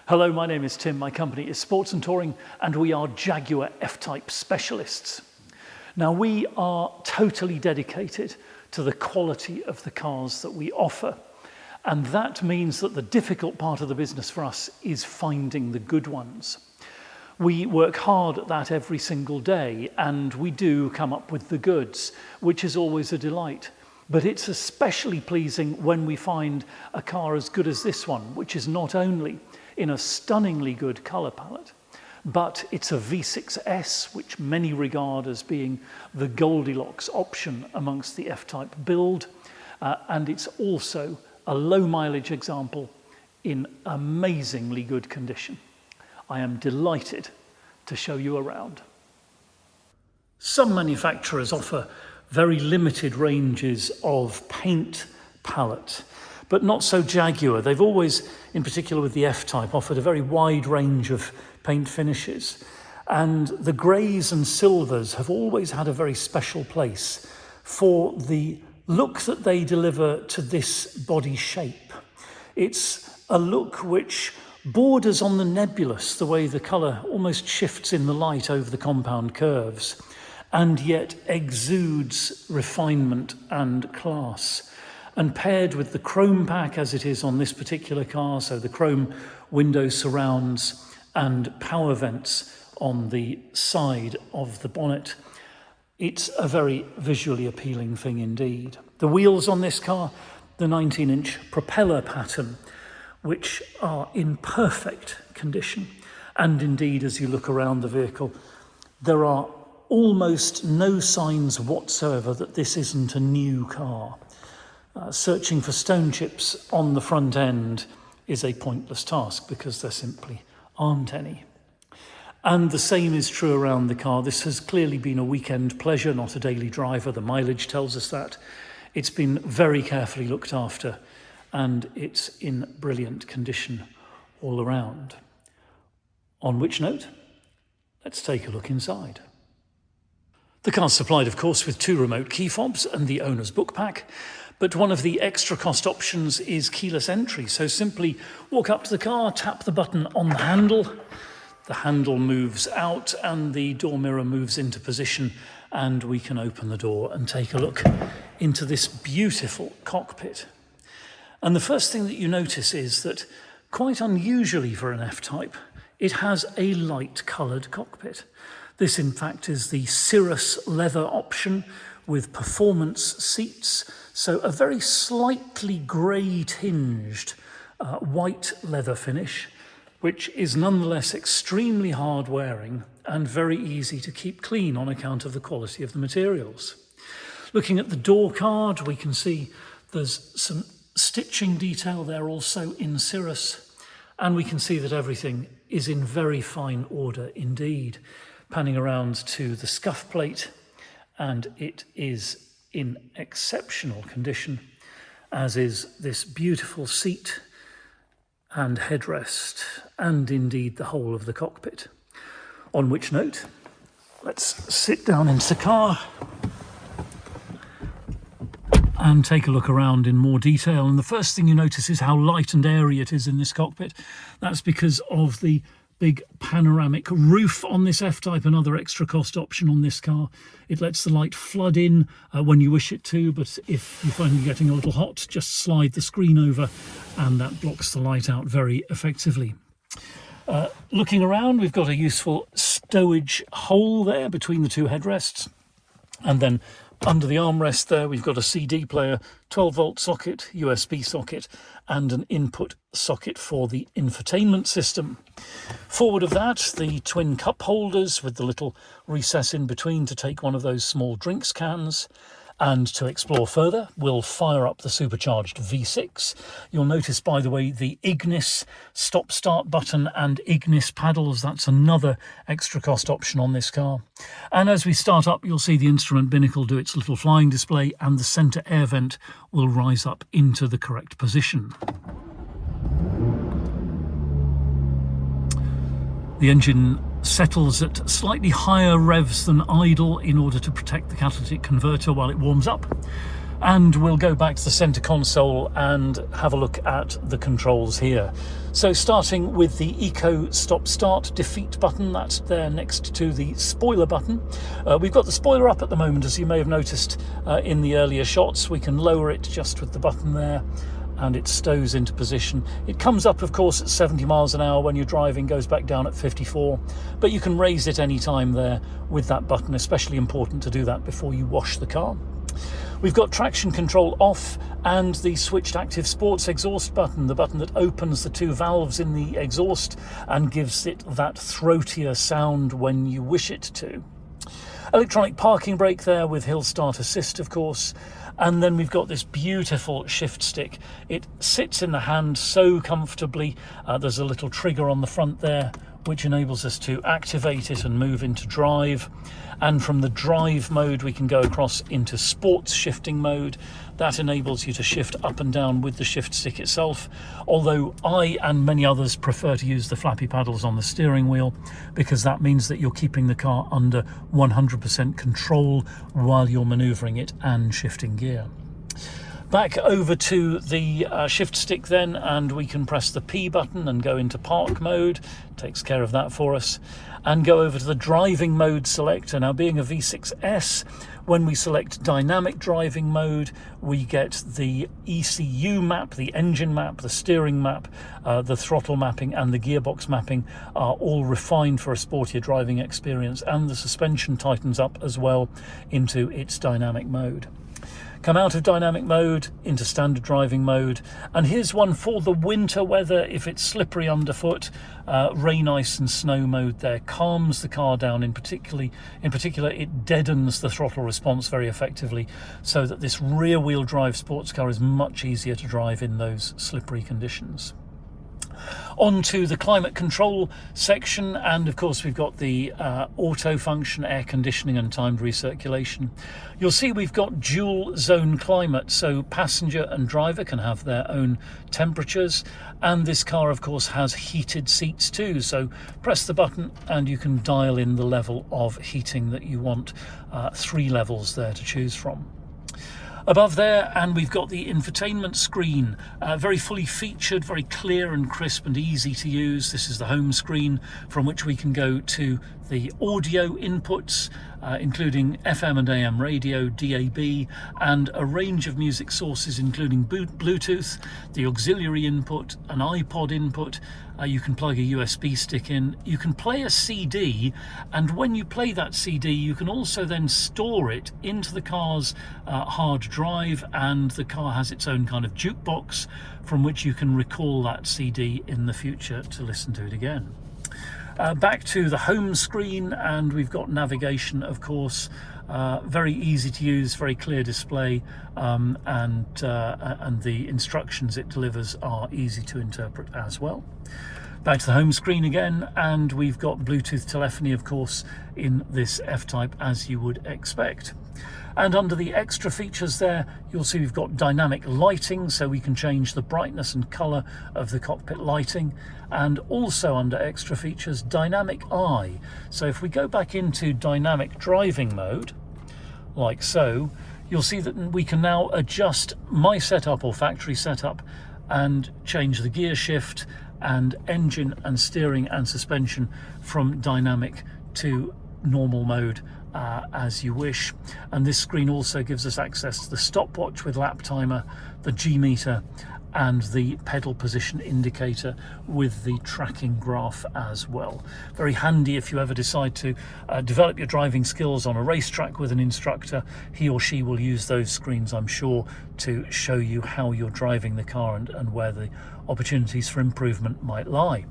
Hello, my name is Tim, my company is Sports and Touring, and we are Jaguar F-Type specialists. Now, we are totally dedicated to the quality of the cars that we offer, and that means that the difficult part of the business for us is finding the good ones. We work hard at that every single day, and we do come up with the goods, which is always a delight. But it's especially pleasing when we find a car as good as this one, which is not only in a stunningly good colour palette, but it's a V6S, which many regard as being the Goldilocks option amongst the F-Type build, and it's also a low mileage example in amazingly good condition. I am delighted to show you around. Some manufacturers offer very limited ranges of paint palette, but not so Jaguar. They've always, in particular with the F-Type, offered a very wide range of paint finishes. And the greys and silvers have always had a very special place for the look that they deliver to this body shape. It's a look which borders on the nebulous, the way the colour almost shifts in the light over the compound curves, and yet exudes refinement and class. And paired with the chrome pack as it is on this particular car, so the chrome window surrounds and power vents on the side of the bonnet, it's a very visually appealing thing indeed. The wheels on this car, the 19-inch propeller pattern, which are in perfect condition. And indeed, as you look around the vehicle, there are almost no signs whatsoever that this isn't a new car. Searching for stone chips on the front end is a pointless task because there simply aren't any. And the same is true around the car. This has clearly been a weekend pleasure, not a daily driver. The mileage tells us that. It's been very carefully looked after, and it's in brilliant condition all around. On which note, let's take a look inside. The car's supplied, of course, with 2 remote key fobs and the owner's book pack. But one of the extra cost options is keyless entry. So simply walk up to the car, tap the button on the handle moves out and the door mirror moves into position, and we can open the door and take a look into this beautiful cockpit. And the first thing that you notice is that, quite unusually for an F-Type, it has a light coloured cockpit. This in fact is the Cirrus leather option with performance seats, so a very slightly grey tinged white leather finish, which is nonetheless extremely hard wearing and very easy to keep clean on account of the quality of the materials. Looking at the door card, we can see there's some stitching detail there also in Cirrus, and we can see that everything is in very fine order indeed. Panning around to the scuff plate, and it is in exceptional condition, as is this beautiful seat and headrest, and indeed the whole of the cockpit. On which note, let's sit down into the car and take a look around in more detail. And the first thing you notice is how light and airy it is in this cockpit. That's because of the big panoramic roof on this F-Type, another extra cost option on this car. It lets the light flood in when you wish it to, but if you find it getting a little hot, just slide the screen over and that blocks the light out very effectively. Looking around, we've got a useful stowage hole there between the 2 headrests, and then under the armrest there we've got a CD player, 12-volt socket, USB socket, and an input socket for the infotainment system. Forward of that, the twin cup holders with the little recess in between to take one of those small drinks cans. And to explore further, we'll fire up the supercharged V6. You'll notice, by the way, the Ignis stop-start button and Ignis paddles. That's another extra cost option on this car. And as we start up, you'll see the instrument binnacle do its little flying display, and the centre air vent will rise up into the correct position. The engine settles at slightly higher revs than idle in order to protect the catalytic converter while it warms up. And we'll go back to the center console and have a look at the controls here. So starting with the Eco Stop Start Defeat button, that's there next to the spoiler button. We've got the spoiler up at the moment, as you may have noticed in the earlier shots. We can lower it just with the button there, and it stows into position. It comes up, of course, at 70 miles an hour when you're driving, goes back down at 54, but you can raise it any time there with that button, especially important to do that before you wash the car. We've got traction control off and the switched active sports exhaust button, the button that opens the two valves in the exhaust and gives it that throatier sound when you wish it to. Electronic parking brake there with hill start assist, of course. And then we've got this beautiful shift stick. It sits in the hand so comfortably. There's a little trigger on the front there which enables us to activate it and move into drive. And from the drive mode we can go across into sports shifting mode. That enables you to shift up and down with the shift stick itself, although I and many others prefer to use the flappy paddles on the steering wheel, because that means that you're keeping the car under 100% control while you're manoeuvring it and shifting gear. Back over to the shift stick then, and we can press the P button and go into park mode. Takes care of that for us. And go over to the driving mode selector. Now, being a V6S, when we select dynamic driving mode, we get the ECU map, the engine map, the steering map, the throttle mapping and the gearbox mapping are all refined for a sportier driving experience, and the suspension tightens up as well into its dynamic mode. Come out of dynamic mode into standard driving mode, and here's one for the winter weather. If it's slippery underfoot, rain, ice and snow mode there calms the car down. In particular, it deadens the throttle response very effectively, so that this rear wheel drive sports car is much easier to drive in those slippery conditions. On to the climate control section, and of course we've got the auto function, air conditioning and timed recirculation. You'll see we've got dual zone climate, so passenger and driver can have their own temperatures, and this car of course has heated seats too, so press the button and you can dial in the level of heating that you want. 3 levels there to choose from. Above there, and we've got the infotainment screen, very fully featured, very clear and crisp and easy to use. This is the home screen from which we can go to the audio inputs, including FM and AM radio, DAB, and a range of music sources including Bluetooth, the auxiliary input, an iPod input. You can plug a USB stick in, you can play a CD, and when you play that CD you can also then store it into the car's hard drive, and the car has its own kind of jukebox from which you can recall that CD in the future to listen to it again. Back to the home screen, and we've got navigation, of course. Very easy to use, very clear display, and the instructions it delivers are easy to interpret as well. Back to the home screen again, and we've got Bluetooth telephony, of course, in this F-Type, as you would expect. And under the extra features there, you'll see we've got dynamic lighting, so we can change the brightness and colour of the cockpit lighting. And also under extra features, dynamic eye. So if we go back into dynamic driving mode, like so, you'll see that we can now adjust my setup or factory setup and change the gear shift and engine and steering and suspension from dynamic to normal mode as you wish. And this screen also gives us access to the stopwatch with lap timer, the G meter and the pedal position indicator with the tracking graph as well. Very handy if you ever decide to develop your driving skills on a racetrack with an instructor. He or she will use those screens, I'm sure, to show you how you're driving the car and where the opportunities for improvement might lie.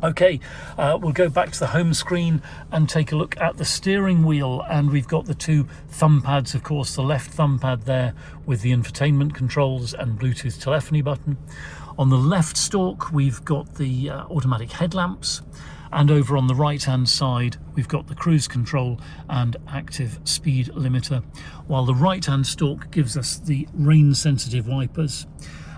Okay, we'll go back to the home screen and take a look at the steering wheel, and we've got the 2 thumb pads, of course, the left thumb pad there with the infotainment controls and Bluetooth telephony button. On the left stalk we've got the automatic headlamps, and over on the right hand side we've got the cruise control and active speed limiter, while the right hand stalk gives us the rain sensitive wipers.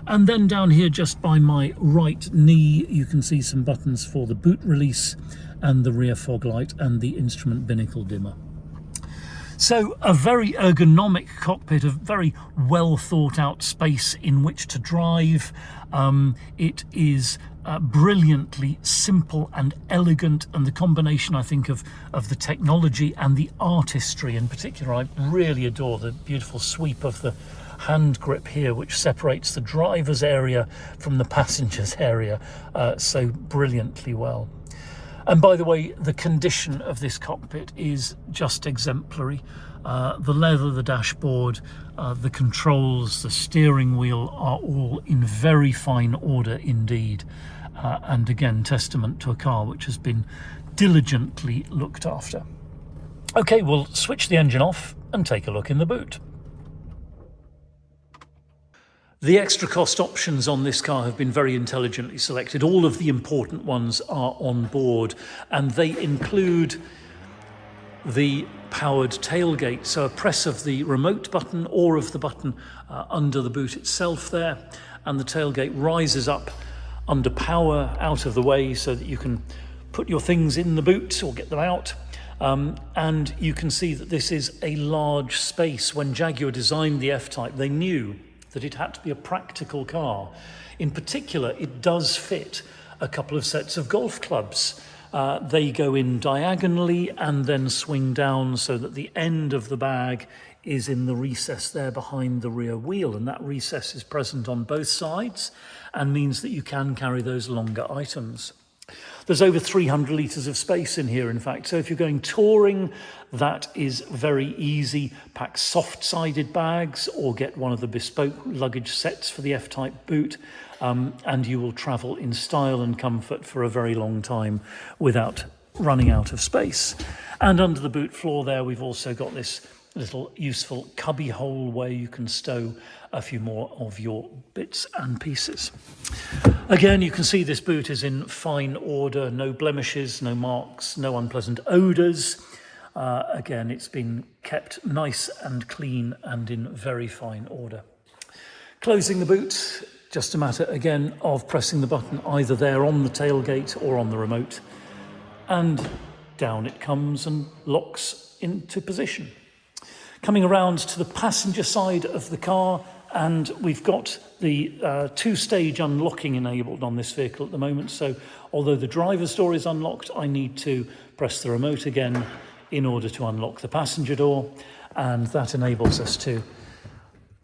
And then down here just by my right knee you can see some buttons for the boot release and the rear fog light and the instrument binnacle dimmer. So a very ergonomic cockpit, a very well thought out space in which to drive. It is brilliantly simple and elegant, and the combination, I think, of the technology and the artistry in particular. I really adore the beautiful sweep of the hand grip here, which separates the driver's area from the passenger's area so brilliantly well. And by the way, the condition of this cockpit is just exemplary. The leather, the dashboard, the controls, the steering wheel are all in very fine order indeed. And again, testament to a car which has been diligently looked after. Okay, we'll switch the engine off and take a look in the boot. The extra cost options on this car have been very intelligently selected. All of the important ones are on board, and they include the powered tailgate. So a press of the remote button or of the button under the boot itself there, and the tailgate rises up under power out of the way so that you can put your things in the boot or get them out. And you can see that this is a large space. When Jaguar designed the F-Type, they knew that it had to be a practical car. In particular, it does fit a couple of sets of golf clubs. They go in diagonally and then swing down so that the end of the bag is in the recess there behind the rear wheel, and that recess is present on both sides and means that you can carry those longer items. There's over 300 litres of space in here, in fact, so if you're going touring, that is very easy. Pack soft-sided bags or get one of the bespoke luggage sets for the F-Type boot, and you will travel in style and comfort for a very long time without running out of space. And under the boot floor there, we've also got this little useful cubby hole where you can stow a few more of your bits and pieces. Again, you can see this boot is in fine order, no blemishes, no marks, no unpleasant odours. Again, it's been kept nice and clean and in very fine order. Closing the boot, just a matter again of pressing the button either there on the tailgate or on the remote, and down it comes and locks into position. Coming around to the passenger side of the car, and we've got the two-stage unlocking enabled on this vehicle at the moment. So although the driver's door is unlocked, I need to press the remote again in order to unlock the passenger door, and that enables us to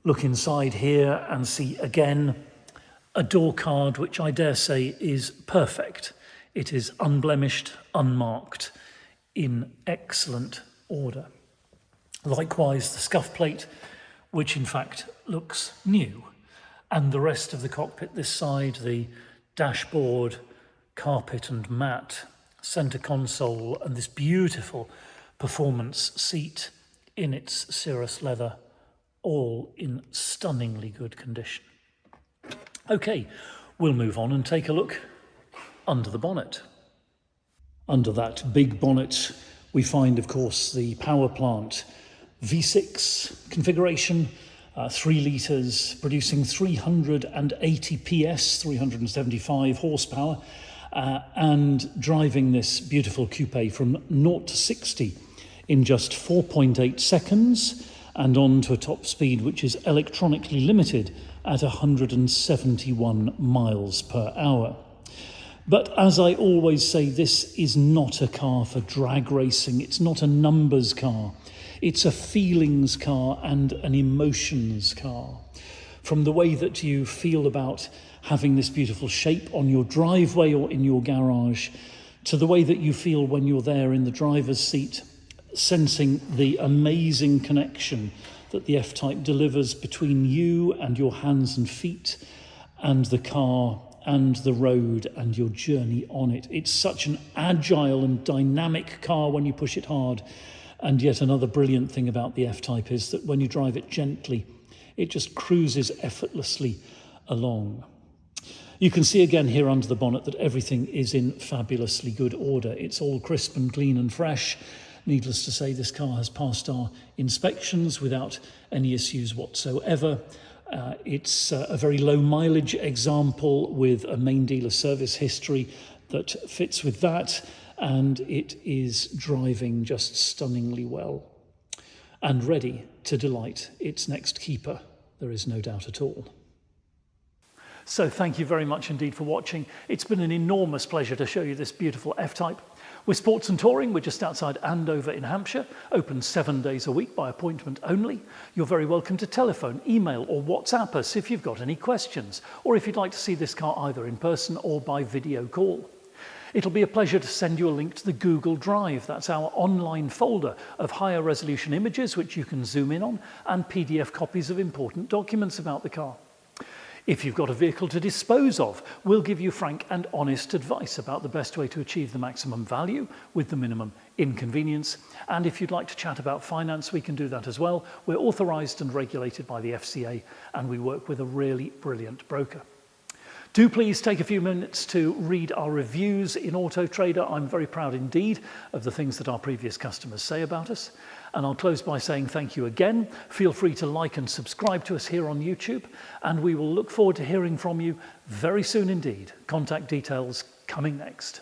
look inside here and see again a door card which I dare say is perfect. It is unblemished, unmarked, in excellent order. Likewise, the scuff plate, which in fact looks new, and the rest of the cockpit this side, the dashboard, carpet and mat, centre console, and this beautiful performance seat in its Cirrus leather, all in stunningly good condition. Okay, we'll move on and take a look under the bonnet. Under that big bonnet, we find, of course, the power plant V6 configuration, 3 litres, producing 380 PS, 375 horsepower, and driving this beautiful coupe from 0 to 60 in just 4.8 seconds, and on to a top speed which is electronically limited at 171 miles per hour. But as I always say, this is not a car for drag racing. It's not a numbers car. It's a feelings car and an emotions car. From the way that you feel about having this beautiful shape on your driveway or in your garage, to the way that you feel when you're there in the driver's seat, sensing the amazing connection that the F-Type delivers between you and your hands and feet and the car and the road and your journey on it. It's such an agile and dynamic car when you push it hard. And yet another brilliant thing about the F-Type is that when you drive it gently, it just cruises effortlessly along. You can see again here under the bonnet that everything is in fabulously good order. It's all crisp and clean and fresh. Needless to say, this car has passed our inspections without any issues whatsoever. It's a very low mileage example with a main dealer service history that fits with that, and it is driving just stunningly well. and ready to delight its next keeper. There is no doubt at all. So thank you very much indeed for watching. It's been an enormous pleasure to show you this beautiful F-Type. With Sports and Touring, we're just outside Andover in Hampshire, open 7 days a week by appointment only. You're very welcome to telephone, email or WhatsApp us if you've got any questions, or if you'd like to see this car either in person or by video call. It'll be a pleasure to send you a link to the Google Drive. That's our online folder of higher resolution images which you can zoom in on, and PDF copies of important documents about the car. If you've got a vehicle to dispose of, we'll give you frank and honest advice about the best way to achieve the maximum value with the minimum inconvenience. And if you'd like to chat about finance, we can do that as well. We're authorised and regulated by the FCA, and we work with a really brilliant broker. Do please take a few minutes to read our reviews in Auto Trader. I'm very proud indeed of the things that our previous customers say about us. And I'll close by saying thank you again. Feel free to like and subscribe to us here on YouTube, and we will look forward to hearing from you very soon indeed. Contact details coming next.